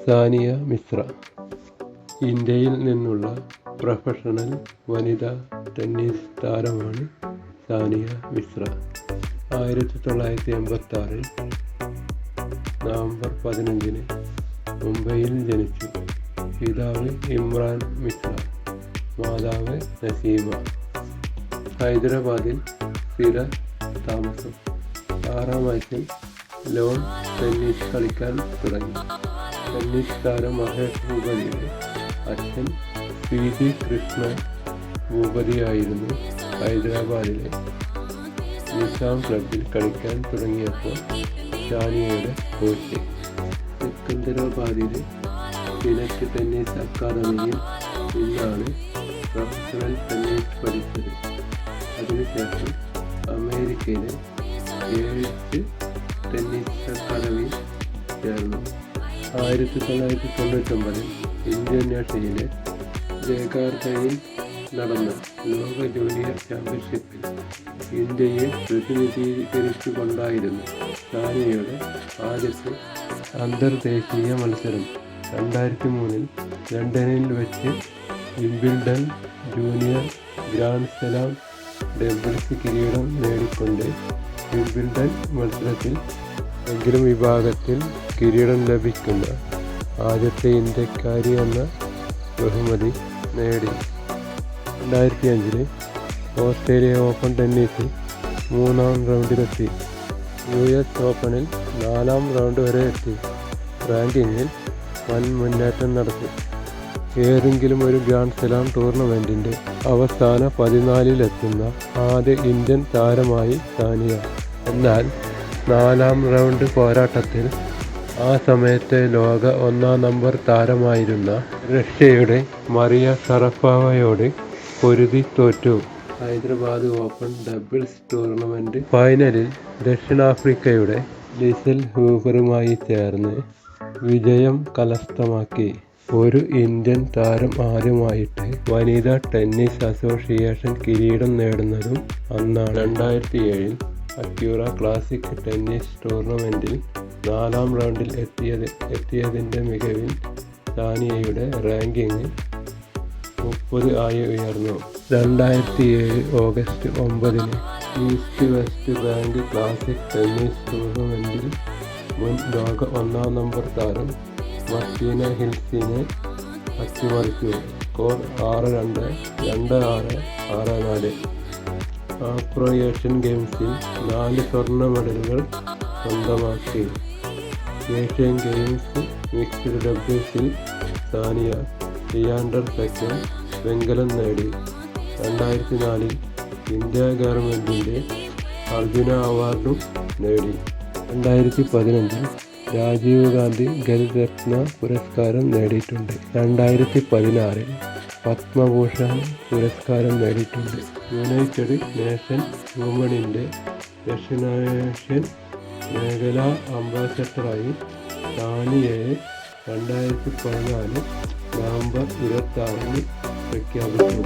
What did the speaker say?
സാനിയ മിശ്ര ഇന്ത്യയിൽ നിന്നുള്ള പ്രൊഫഷണൽ വനിതാ ടെന്നീസ് താരമാണ് സാനിയ മിശ്ര. 1986 നവംബർ 15 മുംബൈയിൽ ജനിച്ചു. പിതാവ് ഇമ്രാൻ മിശ്ര, മാതാവ് നസീമ. ഹൈദരാബാദിൽ സ്ഥിര താമസം. 6-ാം വയസ്സിൽ ലോൺ ടെന്നീസ് കളിക്കാൻ തുടങ്ങി. ടെന്നീസ് താരം മഹേഷ് ഭൂപതിയുടെ അച്ഛൻ CD കൃഷ്ണ ഭൂപതിയായിരുന്നു. ഹൈദരാബാദിലെ നിസാം ക്ലബിൽ കളിക്കാൻ തുടങ്ങിയപ്പോൾ സാനിയയുടെ കോച്ച്. സിക്കന്ദരാബാദിലെ സിനറ്റ് ടെന്നീസ് അക്കാദമിയിൽ നിന്നാണ് പ്രൊഫഷണൽ ടെന്നീസ് പഠിച്ചത്. അതിനുശേഷം അമേരിക്കയിലെ ഏഴ് ടെന്നീസ് അക്കാദമിയിൽ ചേർന്നു. 1999 ഇന്തോനേഷ്യയിലെ ജകാർത്തയിൽ നടന്ന ലോക ജൂനിയർ ചാമ്പ്യൻഷിപ്പിൽ ഇന്ത്യയെ പ്രതിനിധീകരിച്ചുകൊണ്ടായിരുന്നു സാനിയയുടെ ആദ്യത്തെ അന്തർദേശീയ മത്സരം. 2003 ലണ്ടനിൽ വെച്ച് Wimbledon junior grand slam doubles കിരീടം നേടിക്കൊണ്ട് വിംബിൾഡൺ മത്സരത്തിൽ എങ്കിലും വിഭാഗത്തിൽ കിരീടം ലഭിക്കുന്ന ആദ്യത്തെ ഇന്ത്യക്കാരി എന്ന ബഹുമതി നേടി. 2005 ഓസ്ട്രേലിയ ഓപ്പൺ ടെന്നീസിൽ 3-ാം റൗണ്ടിലെത്തി. US ഓപ്പണിൽ 4-ാം റൗണ്ട് വരെ എത്തി. റാങ്കിങ്ങിൽ വൻ മുന്നേറ്റം നടത്തി. ഏതെങ്കിലും ഒരു ഗ്രാൻഡ് സ്ലാം ടൂർണമെൻറ്റിൻ്റെ അവസാന 14-ലെത്തുന്ന ആദ്യ ഇന്ത്യൻ താരമായി സാനിയ. എന്നാൽ 4-ാം റൗണ്ട് പോരാട്ടത്തിൽ ആ സമയത്തെ ലോക 1-ാം നമ്പർ താരമായിരുന്ന റഷ്യയുടെ മറിയ ഷറപ്പോവയോട് പൊരുതി തോറ്റു. ഹൈദരാബാദ് ഓപ്പൺ ഡബിൾസ് ടൂർണമെൻറ്റ് ഫൈനലിൽ ദക്ഷിണാഫ്രിക്കയുടെ ലിസൽ ഹൂപ്പറുമായി ചേർന്ന് വിജയം കരസ്ഥമാക്കി. ഒരു ഇന്ത്യൻ താരം ആദ്യമായിട്ട് വനിതാ ടെന്നീസ് അസോസിയേഷൻ കിരീടം നേടുന്നതും അന്നാണ്. 2007 അക്യൂറ ക്ലാസിക് ടെന്നീസ് ടൂർണമെൻറ്റിൽ 4-ാം റൗണ്ടിൽ എത്തിയതിൻ്റെ മികവിൽ സാനിയയുടെ റാങ്കിങ് 30 ആയി ഉയർന്നു. 2007 August 9 east west bank classic tennis ടൂർണമെൻറ്റിൽ മുൻ ലോക 1-ാം നമ്പർ താരം മർട്ടീന ഹിൽസിനെ അട്ടിമറിച്ചു. സ്കോർ 6-2, 2-6, 6-4. ആഫ്രോ ഏഷ്യൻ ഗെയിംസിൽ 4 സ്വർണ്ണ മെഡലുകൾ സ്വന്തമാക്കി. ഏഷ്യൻ ഗെയിംസ് മിക്സ്ഡ് ഡബിൾസിൽ സാനിയ ലിയാൻഡർ പെക്കൻ വെങ്കലം നേടി. 2004 ഇന്ത്യ ഗവൺമെൻറ്റിൻ്റെ അർജുന അവാർഡും നേടി. 2015 രാജീവ് ഗാന്ധി ഖേൽരത്ന പുരസ്കാരം നേടിയിട്ടുണ്ട്. 2016 പത്മഭൂഷൺ പുരസ്കാരം നേടിയിട്ടുണ്ട്. യുണൈറ്റഡ് നേഷൻ വുമണിൻ്റെ ദക്ഷിണേഷ്യൻ മേഖലാ അംബാസഡറായി സാനിയയെ 2014 നവംബർ 26 പ്രഖ്യാപിച്ചു.